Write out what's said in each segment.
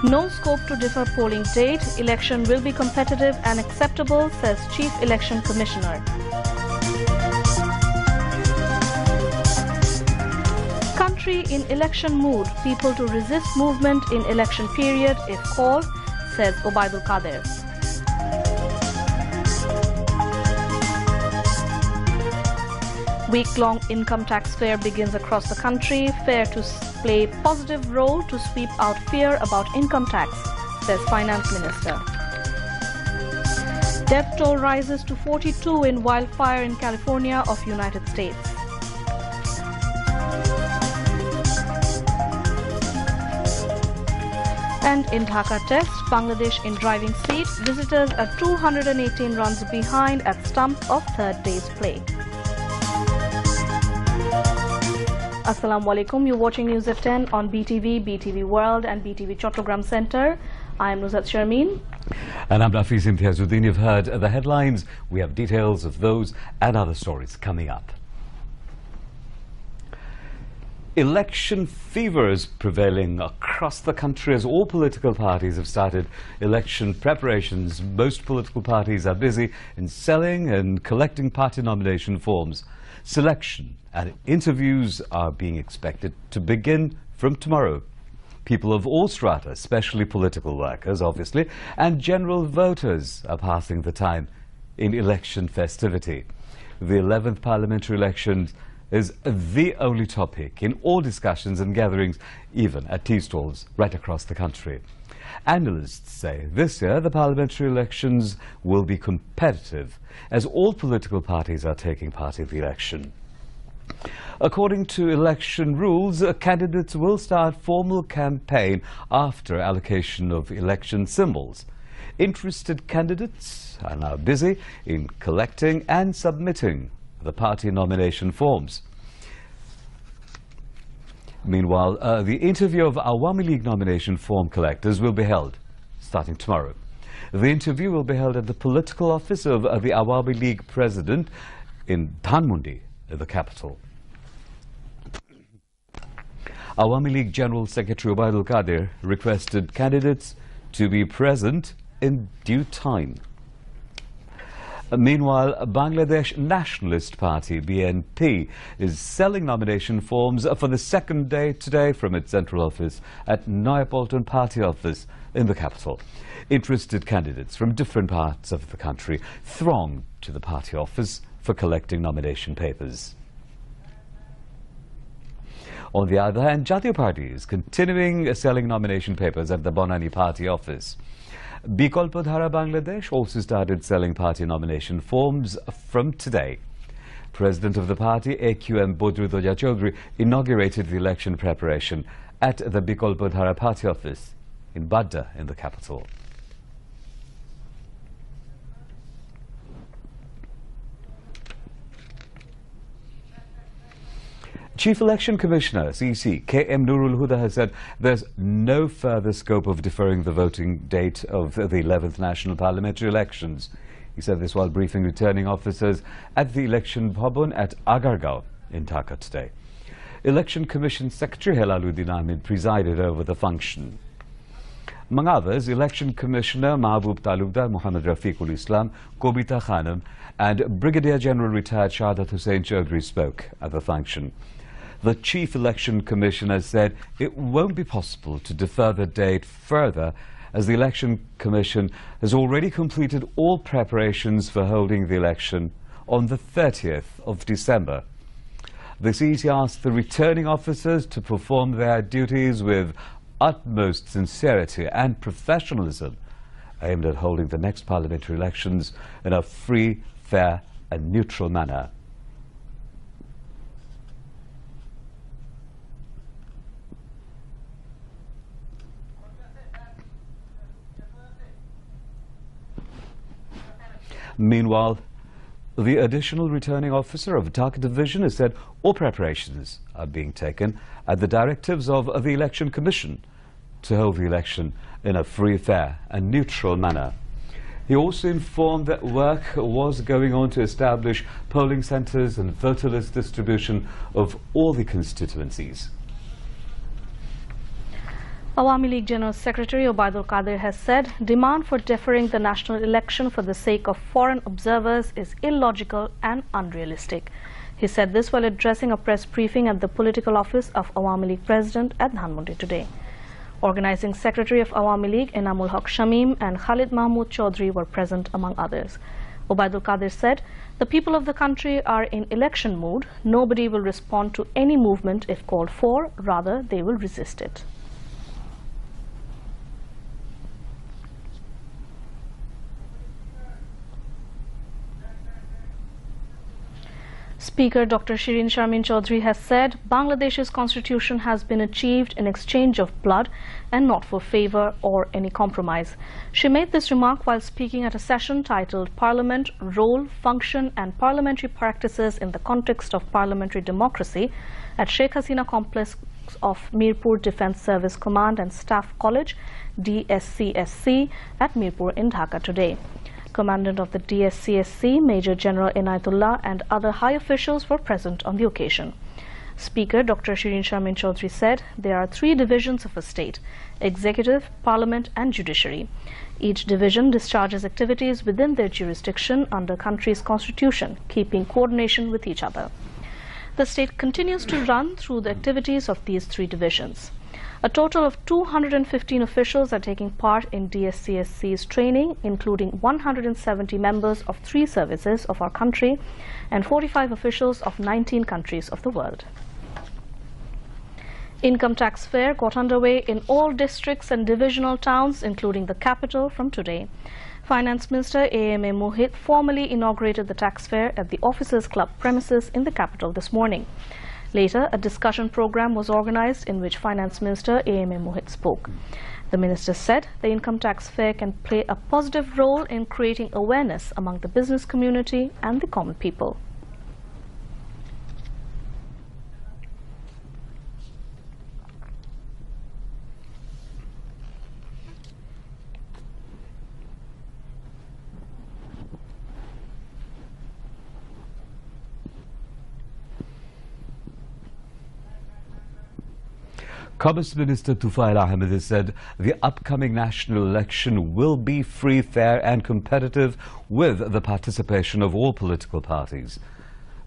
No scope to defer polling date. Election will be competitive and acceptable, says Chief Election Commissioner. Country in election mood. People to resist movement in election period if called, says Obaidul Qadir. Week-long income tax fair begins across the country. Fair to play positive role to sweep out fear about income tax, says Finance Minister. Death toll rises to 42 in wildfire in California of United States. And in Dhaka Test, Bangladesh in driving seat. Visitors are 218 runs behind at stump of third day's play. Assalamu alaikum. You're watching News at 10 on BTV, BTV World and BTV Chattogram Center. I am Nuzhat Sharmeen. And I'm Nafis Imtiazuddin. You've heard the headlines. We have details of those and other stories coming up. Election fever is prevailing across the country as all political parties have started election preparations. Most political parties are busy in selling and collecting party nomination forms. Selection and interviews are being expected to begin from tomorrow. People of all strata, especially political workers, obviously, and general voters are passing the time in election festivity. The 11th parliamentary elections is the only topic in all discussions and gatherings, even at tea stalls right across the country. Analysts say this year the parliamentary elections will be competitive as all political parties are taking part in the election. According to election rules, candidates will start formal campaign after allocation of election symbols. Interested candidates are now busy in collecting and submitting the party nomination forms. Meanwhile, the interview of Awami League nomination form collectors will be held starting tomorrow. The interview will be held at the political office of the Awami League president in Dhanmondi, the capital. Awami League General Secretary Obaidul Qadir requested candidates to be present in due time. Meanwhile, Bangladesh Nationalist Party, BNP, is selling nomination forms for the second day today from its central office at Noyapolton Party Office in the capital. Interested candidates from different parts of the country thronged to the party office for collecting nomination papers. On the other hand, Jatiya Party is continuing selling nomination papers at the Bonani Party Office. Bikolpa Dhara Bangladesh also started selling party nomination forms from today. President of the party, AQM Bodrudoja Chaudhry, inaugurated the election preparation at the Bikolpa Dhara Party Office in Badda in the capital. Chief Election Commissioner, CEC, KM Nurul Huda, has said there's no further scope of deferring the voting date of the 11th national parliamentary elections. He said this while briefing returning officers at the election bhavan at Agargaon in Dhaka today. Election Commission Secretary Helaluddin Ahmed presided over the function. Among others, Election Commissioner Mahbub Talukdar, Muhammad Rafiqul Islam, Kobita Khanum and Brigadier General retired Shahadat Hussain Chaudhry spoke at the function. The Chief Election Commissioner said it won't be possible to defer the date further as the Election Commission has already completed all preparations for holding the election on the 30th of December. The CEC asked the returning officers to perform their duties with utmost sincerity and professionalism, aimed at holding the next parliamentary elections in a free, fair and neutral manner. Meanwhile, the additional returning officer of Dhaka Division has said all preparations are being taken at the directives of the Election Commission to hold the election in a free, fair and neutral manner. He also informed that work was going on to establish polling centres and voter list distribution of all the constituencies. Awami League General Secretary Obaidul Qadir has said demand for deferring the national election for the sake of foreign observers is illogical and unrealistic. He said this while addressing a press briefing at the political office of Awami League President at Dhanmondi today. Organizing Secretary of Awami League Enamul Haq Shamim and Khalid Mahmood Chaudhry were present among others. Obaidul Qadir said, "The people of the country are in election mood. Nobody will respond to any movement if called for, rather they will resist it." Speaker Dr. Shirin Sharmin Chaudhry has said Bangladesh's constitution has been achieved in exchange of blood and not for favour or any compromise. She made this remark while speaking at a session titled Parliament, Role, Function and Parliamentary Practices in the Context of Parliamentary Democracy at Sheikh Hasina Complex of Mirpur Defence Service Command and Staff College, DSCSC, at Mirpur in Dhaka today. Commandant of the DSCSC, Major General Inayatullah, and other high officials were present on the occasion. Speaker Dr. Shirin Sharmin Chaudhry said there are 3 divisions of a state: executive, parliament and judiciary. Each division discharges activities within their jurisdiction under country's constitution, keeping coordination with each other. The state continues to run through the activities of these 3 divisions. A total of 215 officials are taking part in DSCSC's training, including 170 members of 3 services of our country and 45 officials of 19 countries of the world. Income tax fair got underway in all districts and divisional towns, including the capital, from today. Finance Minister A.M.A. Mohit formally inaugurated the tax fair at the Officers Club premises in the capital this morning. Later, a discussion program was organized in which Finance Minister A.M.A. Mohit spoke. The minister said the income tax fair can play a positive role in creating awareness among the business community and the common people. Commerce Minister Tufail Ahmed has said the upcoming national election will be free, fair and competitive with the participation of all political parties.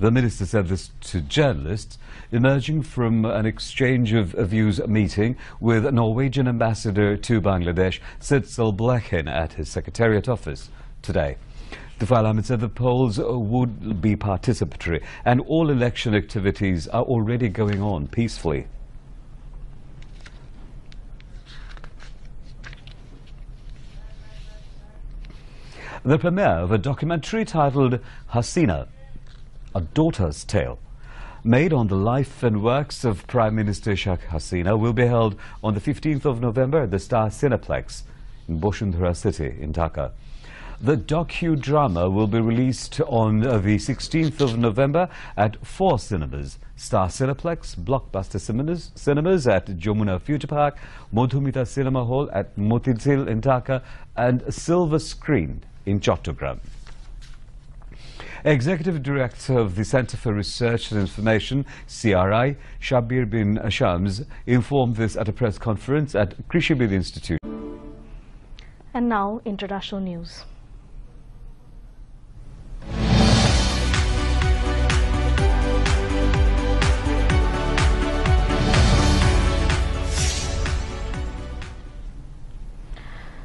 The minister said this to journalists emerging from an exchange of views meeting with Norwegian ambassador to Bangladesh, Sidsel Blechen, at his secretariat office today. Tufail Ahmed said the polls would be participatory and all election activities are already going on peacefully. The premiere of a documentary titled Hasina, A Daughter's Tale, made on the life and works of Prime Minister Sheikh Hasina, will be held on the 15th of November at the Star Cineplex in Bosundhara City in Dhaka. The docudrama will be released on the 16th of November at 4 cinemas: Star Cineplex, Blockbuster cinemas at Jamuna Future Park, Madhumita Cinema Hall at Motizil in Dhaka, and Silver Screen in Chattogram. Executive Director of the Centre for Research and Information, CRI, Shabir bin Shams, informed this at a press conference at Krishibid Institute. And now, international news.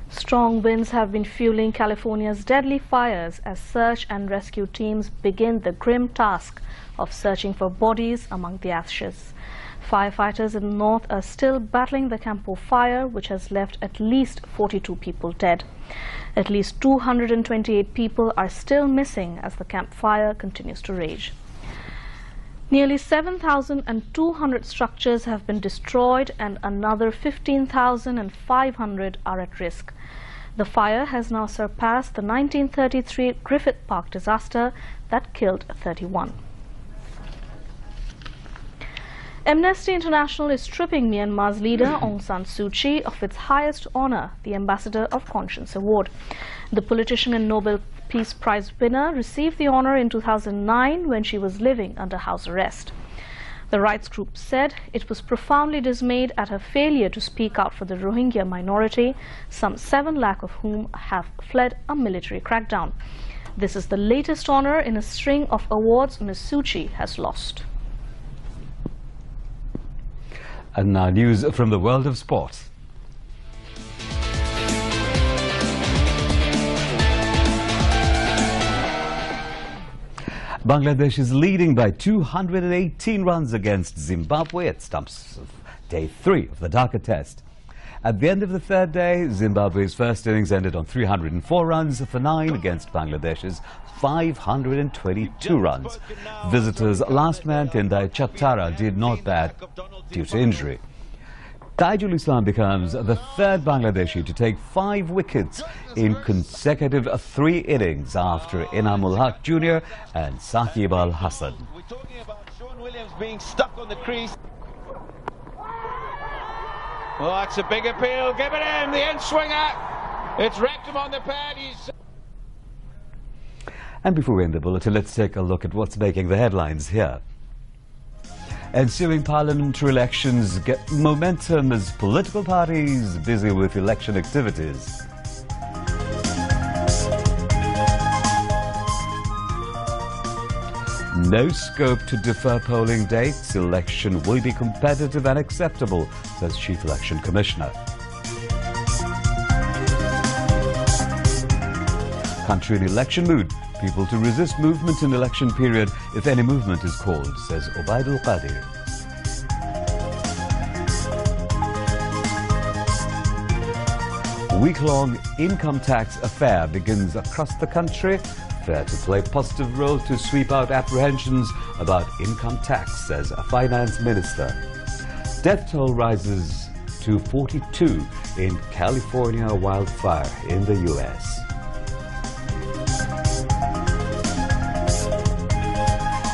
Strong winds have been fueling California's deadly fires as search and rescue teams begin the grim task of searching for bodies among the ashes. Firefighters in the north are still battling the Campo fire, which has left at least 42 people dead. At least 228 people are still missing as the camp fire continues to rage. Nearly 7,200 structures have been destroyed and another 15,500 are at risk. The fire has now surpassed the 1933 Griffith Park disaster that killed 31. Amnesty International is stripping Myanmar's leader Aung San Suu Kyi of its highest honor, the Ambassador of Conscience Award. The politician and Nobel Peace Prize winner received the honor in 2009 when she was living under house arrest. The rights group said it was profoundly dismayed at her failure to speak out for the Rohingya minority, some 7 lakh of whom have fled a military crackdown. This is the latest honor in a string of awards Ms. Suu Kyi has lost. And now news from the world of sport. Bangladesh is leading by 218 runs against Zimbabwe at stumps of day 3 of the Dhaka test. At the end of the third day, Zimbabwe's first innings ended on 304 runs for 9 against Bangladesh's 522 runs. Visitors' last man Tendai Chattara did not bat due to injury. Taijul Islam becomes the third Bangladeshi to take 5 wickets in consecutive 3 innings after Inamul Haq Jr. and Saqib Al Hasan. We're talking about Sean Williams being stuck on the crease. Well, that's a big appeal. Give it in, the end swinger. It's wrecked him on the pad. And before we end the bulletin, let's take a look at what's making the headlines here. Ensuing parliamentary elections get momentum as political parties busy with election activities. No scope to defer polling dates. Election will be competitive and acceptable, says Chief Election Commissioner. Country in election mood. People to resist movement in election period if any movement is called, says Obaidul Qadir. Week-long income tax affair begins across the country. Fair to play positive role to sweep out apprehensions about income tax, says a finance minister. Death toll rises to 42 in California wildfire in the U.S.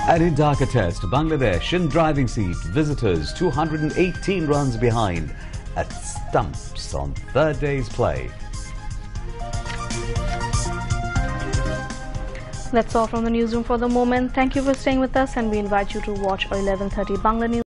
And in Dhaka test, Bangladesh in driving seat, visitors 218 runs behind at stumps on third day's play. That's all from the newsroom for the moment. Thank you for staying with us, and we invite you to watch our 11:30 Bangla News.